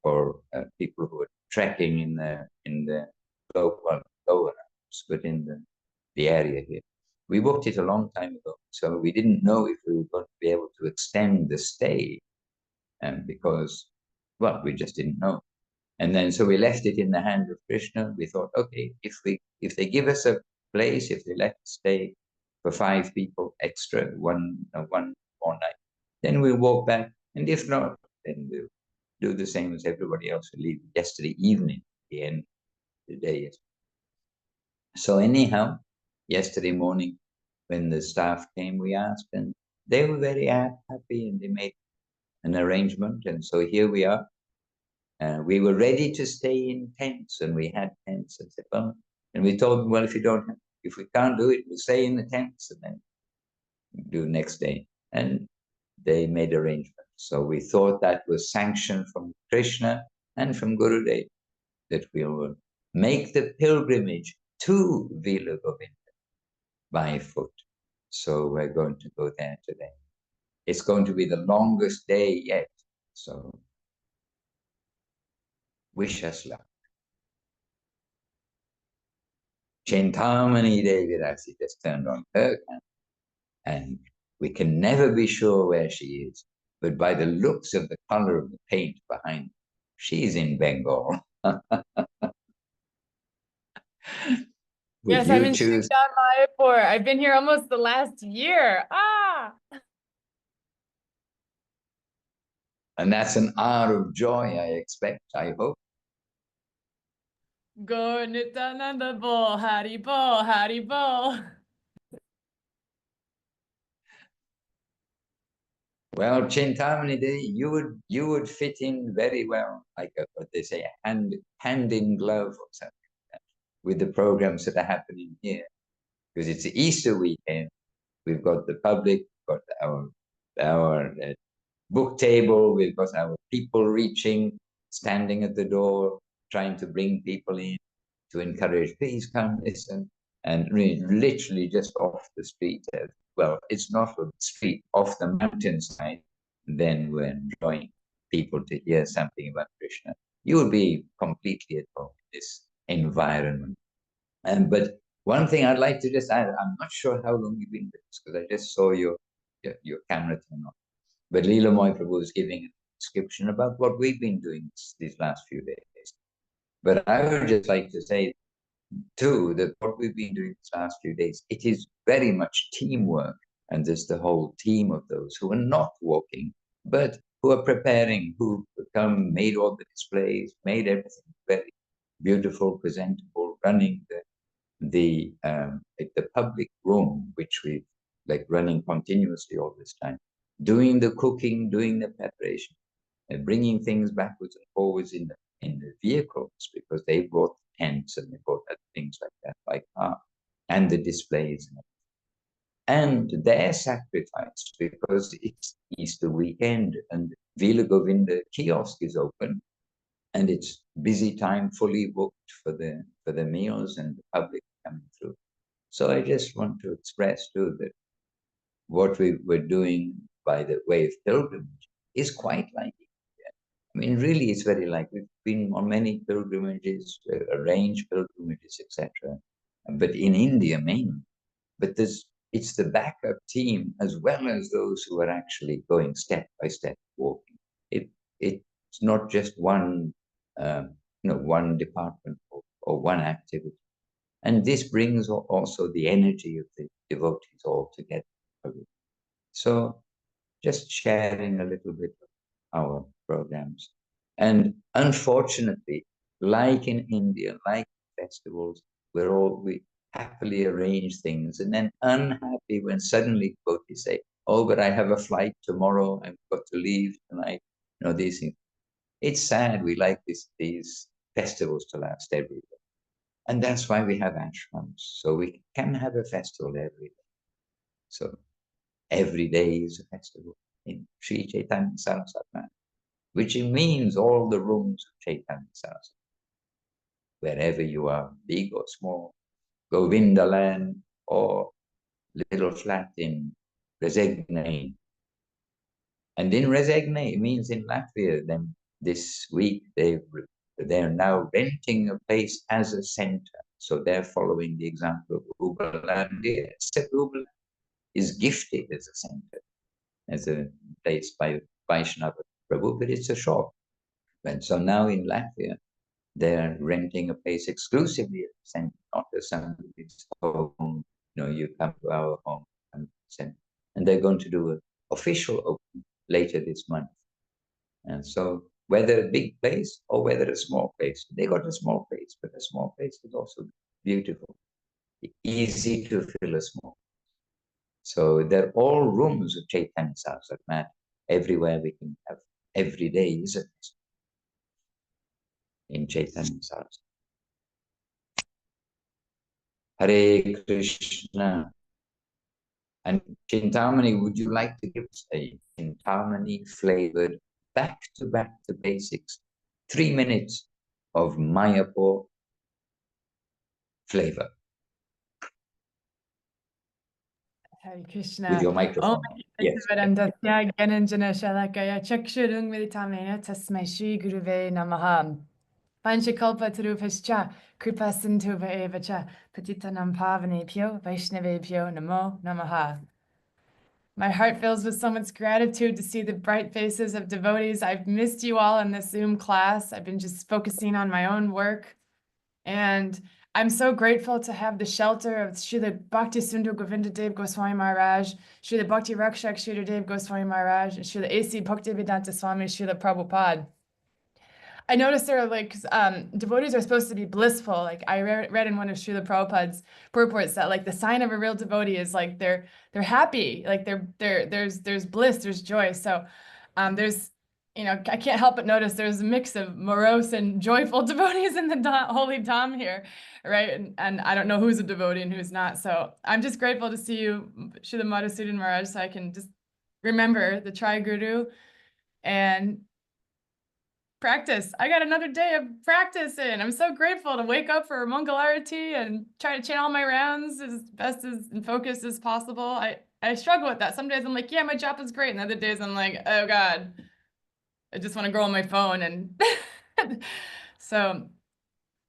for people who are trekking in the lower house, but in the area here. We booked it a long time ago, so we didn't know if we were going to be able to extend the stay, because, well, we just didn't know. And then so we left it in the hand of Krishna. We thought, okay, if they give us a place, if they let us stay for 5 people extra, one more night, then we'll walk back. And if not, then we'll do the same as everybody else. We leave yesterday evening, the end of the day. So anyhow, yesterday morning, when the staff came, we asked, and they were very happy, and they made an arrangement. And so here we are. We were ready to stay in tents, and we had tents. And said, well, and we told them, well, if we can't do it, we'll stay in the tents and then do next day. And they made arrangements. So we thought that was sanctioned from Krishna and from Gurudev, that we will make the pilgrimage to Vila Govinda by foot. So we're going to go there today. It's going to be the longest day yet. So wish us luck. Chintamani Devirasi just turned on her camera, and we can never be sure where she is, but by the looks of the color of the paint behind, she's in Bengal. Yes, I'm in Chiang Mai. I've been here almost the last year. And that's an hour of joy, I expect, I hope. Go Nityananda Bo, Hari Bo, Hari Bo. Well, Chintamani, you would fit in very well, like what they say, hand in glove or something like that, with the programs that are happening here. Because it's the Easter weekend, we've got the public, we've got our book table, we've got our people reaching, standing at the door, trying to bring people in, to encourage, please come listen, and literally just off the street. Well, it's not off the street, off the mountainside. Then we're enjoying people to hear something about Krishna. You will be completely at home in this environment. But one thing I'd like to just add, I'm not sure how long you've been with us, because I just saw your camera turn on. But Leela Moy Prabhu was giving a description about what we've been doing these last few days. But I would just like to say, too, that what we've been doing these last few days, it is very much teamwork. And there's the whole team of those who are not walking, but who are preparing, who come, made all the displays, made everything very beautiful, presentable, running the public room, which we've running continuously all this time, doing the cooking, doing the preparation, and bringing things backwards and forwards in the vehicles, because they brought tents and they brought things like that, and the displays. And their sacrifice, because it's Easter weekend and Vila Govinda kiosk is open, and it's busy time, fully booked for the meals and the public coming through. So I just want to express too that what we were doing by the way of pilgrimage is quite like India. mean, really, it's very like we've been on many pilgrimages, arranged pilgrimages, etc. But in India mainly. But it's the backup team as well as those who are actually going step by step walking. It's not just one, one department or one activity. And this brings also the energy of the devotees all together. So just sharing a little bit of our programs. And unfortunately, like in India, like festivals, we happily arrange things and then unhappy when suddenly devotees say, oh, but I have a flight tomorrow, I've got to leave tonight. These things. It's sad. We like these festivals to last every day. And that's why we have ashrams. So we can have a festival every day. So every day is a festival in Sri Chaitanya Saraswati, which means all the rooms of Chaitanya Saraswati, wherever you are, big or small, Govinda land or little flat in Resegne. And in Resegne, it means in Latvia, then this week they're now renting a place as a center. So they're following the example of Uberland, except Uberland is gifted as a center, as a place by Vaishnava Prabhu, but it's a shop. And so now in Latvia, they're renting a place exclusively at the center, not as somebody's home. You come to our home and they're going to do an official opening later this month. And so whether a big place or whether a small place, they got a small place, but a small place is also beautiful, easy to fill a small. So they're all rooms of Chaitanya Saraswati everywhere we can have. Every day is a festival in Chaitanya Saraswati. Hare Krishna. And Chintamani, would you like to give us a Chintamani flavored back to basics, 3 minutes of Mayapur flavor? Hare With Krishna. your microphone. Yes. Varandasya Gyananjana Shalakaya Chakshurung Militamena Tasmai Shri Guruve Namaha. Panchakalpa Tarupascha Kripa Sindhuva Evacha Patitanam Pavanebhyo Vaishnavebhyo Namo Namaha. My heart fills with so much gratitude to see the bright faces of devotees. I've missed you all in this Zoom class. I've been just focusing on my own work. And I'm so grateful to have the shelter of Srila Bhakti Sundar Govinda Dev Goswami Maharaj, Srila Bhakti Rakshak Srila Dev Goswami Maharaj, and Srila A.C. Bhaktivedanta Swami Srila Prabhupada. I noticed there are devotees are supposed to be blissful. Like I read in one of Srila Prabhupada's purports that like the sign of a real devotee is like they're happy, like there's bliss, there's joy. So there's I can't help but notice there's a mix of morose and joyful devotees in the holy Dham here, right? And I don't know who's a devotee and who's not. So I'm just grateful to see you, Srila Madhusudan Maharaj, so I can just remember the Tri-Guru and practice. I got another day of practice in. I'm so grateful to wake up for Mangalarati and try to channel my rounds as best as and focused as possible. I struggle with that. Some days I'm like, yeah, my job is great. And other days I'm like, oh God, I just want to go on my phone. And so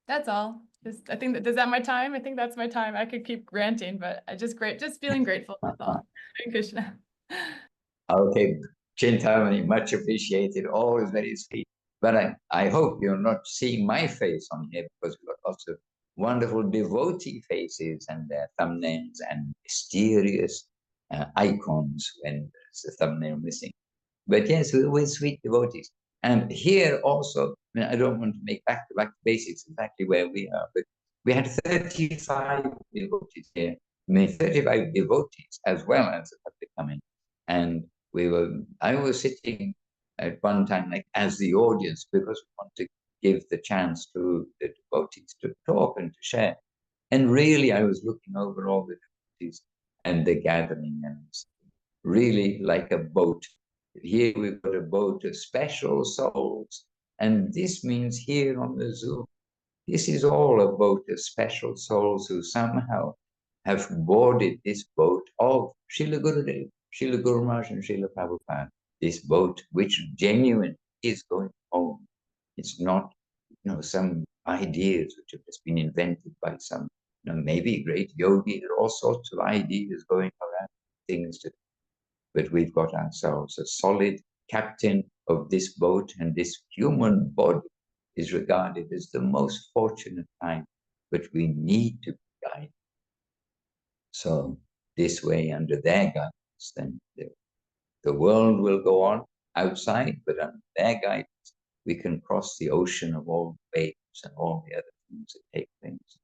that's all. I think is that my time? I think that's my time. I could keep ranting, but just feeling grateful. That's all. Hare Krishna. Okay, Chintamani, much appreciated. Always very sweet. But I hope you're not seeing my face on here because we've got lots of wonderful devotee faces and their thumbnails and mysterious icons when there's a thumbnail missing. But yes, we're sweet devotees. And here also, I don't want to make back-to-back basics exactly where we are, but we had 35 devotees here. 35 devotees as well as the public coming. And I was sitting at one time like as the audience because we want to give the chance to the devotees to talk and to share. And really, I was looking over all the devotees and the gathering, and really like a boat. Here we've got a boat of special souls. And this means here on the Zoom, this is all a boat of special souls who somehow have boarded this boat of Srila Gurudev, Srila Guru Maharaj and Srila Prabhupada. This boat, which genuine, is going home. It's not, some ideas which have just been invented by some, maybe great yogi. There are all sorts of ideas going around, things to, but we've got ourselves a solid captain of this boat, and this human body is regarded as the most fortunate time, but we need to be guided. So this way, under their guidance, then the world will go on outside, but under their guidance, we can cross the ocean of all waves and all the other things that take place.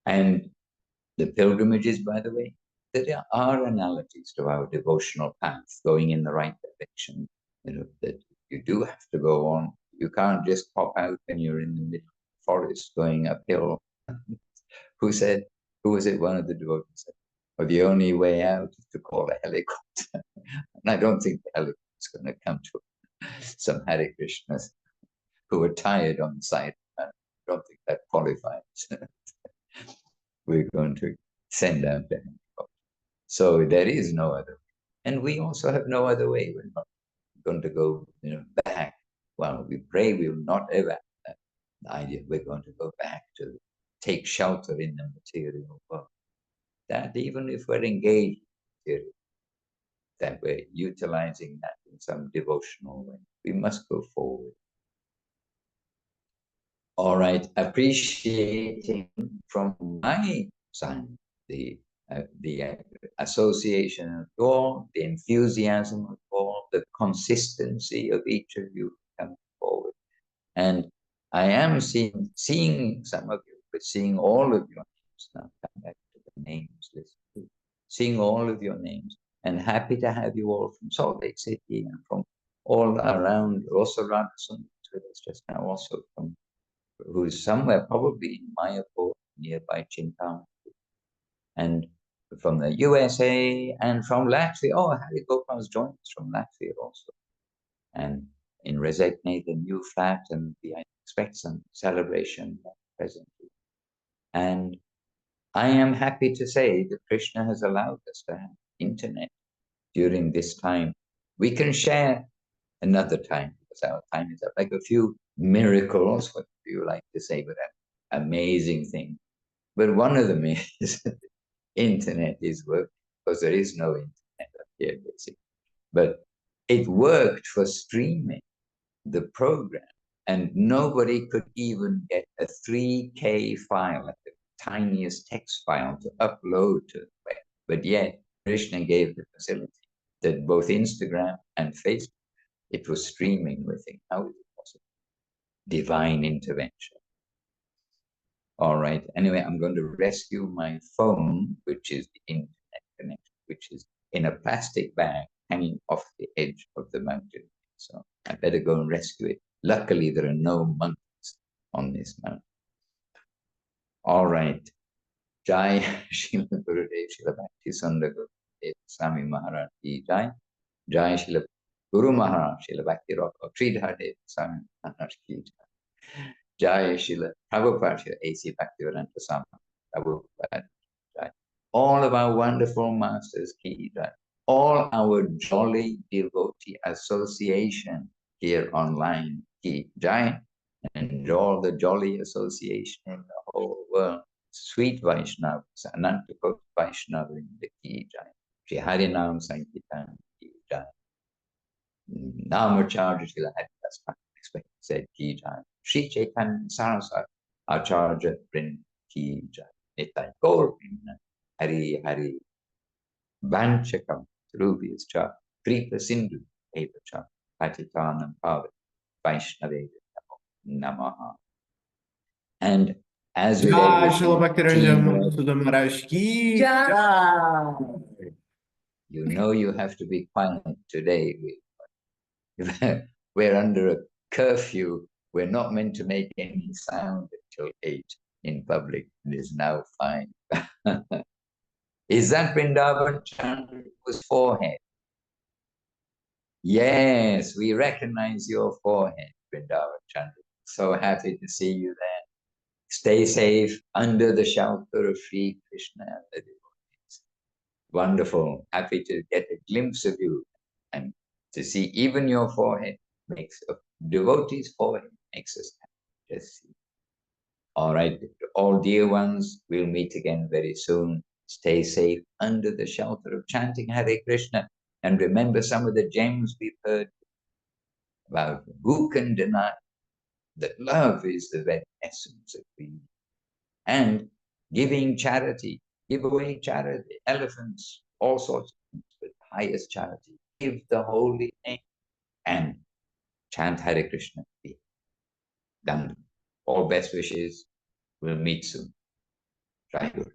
And the pilgrimages, by the way, there are analogies to our devotional path going in the right direction. That you do have to go on. You can't just pop out when you're in the middle of the forest going uphill. Who was it? One of the devotees said, well, the only way out is to call a helicopter. And I don't think the helicopter is going to come to some Hare Krishnas who are tired on the side. I don't think that qualifies. We're going to send out the helicopter. So there is no other way. And we also have no other way. We're not going to go back. Well, we pray we will not ever have that idea. We're going to go back to take shelter in the material world. That even if we're engaged in material, that we're utilizing that in some devotional way, we must go forward. All right, appreciating from my side the association of all, the enthusiasm of all, the consistency of each of you coming forward. And I am seeing some of you, but seeing all of your names now. Come back to the names list. Seeing all of your names, and happy to have you all from Salt Lake City and from all around. Also, Radhason with us just now, also from who's somewhere probably in Mayapur, nearby Chintamani, and from the USA and from Latvia. Oh, Hari Gopal's joined us from Latvia also. And in Resegna, the new flat, and I expect some celebration presently. And I am happy to say that Krishna has allowed us to have internet during this time. We can share another time because our time is up. Like a few miracles, what you like to say, but an amazing thing. But one of them is internet is working because there is no internet up here, basically. But it worked for streaming the program, and nobody could even get a 3K file, like the tiniest text file, to upload to the web. But yet, Krishna gave the facility that both Instagram and Facebook, it was streaming with it. How is it possible? Divine intervention. All right. Anyway, I'm going to rescue my phone, which is the internet connection, which is in a plastic bag hanging off the edge of the mountain. So I better go and rescue it. Luckily, there are no monkeys on this mountain. All right. Jai Srila Gurudev Srila Bhakti Sundar Gurudev Swami Maharaj Ki Jai. Jai Srila Guru Maharaj Srila Bhakti Rock Sridhar Dev Swami Maharaj Ki Jai. Jai Srila Prabhupada Srila A.C. Bhaktivedanta Swami Prabhupada Jai. All of our wonderful masters Ki Jai. All our jolly devotee association here online Ki Jai. And all the jolly association in the whole world. Sweet Vaishnavas, Anantakot Vaishnava in the Ki Jai. Shri Harinam Sankirtan Ki Jai. Namacharya Srila Haridas Bhakti said Ki Jai. Shri Chaitanya Saraswati Acharya Vrind Ki Jai. Nitai Gaur Hari Hari Vanchakam Rubhyascha Kripa Sindhu Evacha Patitanam Pavat Vaishnave Namaha. And as with Jai everything, Srila Bhaktivedanta teamwork, Sudha Maharaj Ki Jai. you know you have to be quiet today. We're under a curfew. We're not meant to make any sound until 8 in public. It is now 5. Is that Vrindavan Chandra's forehead? Yes, we recognize your forehead, Vrindavan Chandra. So happy to see you there. Stay safe under the shelter of Sri Krishna and the devotees. Wonderful. Happy to get a glimpse of you and To see even your forehead makes a devotee's forehead makes us happy. Just see. All right, all dear ones, we'll meet again very soon. Stay safe under the shelter of chanting Hare Krishna. And remember some of the gems we've heard about. Who can deny that love is the very essence of being? And giving charity, give away charity, elephants, all sorts of things, but highest charity. Give the holy name and chant Hare Krishna. Be done. All best wishes. We'll meet soon. Jai Guru.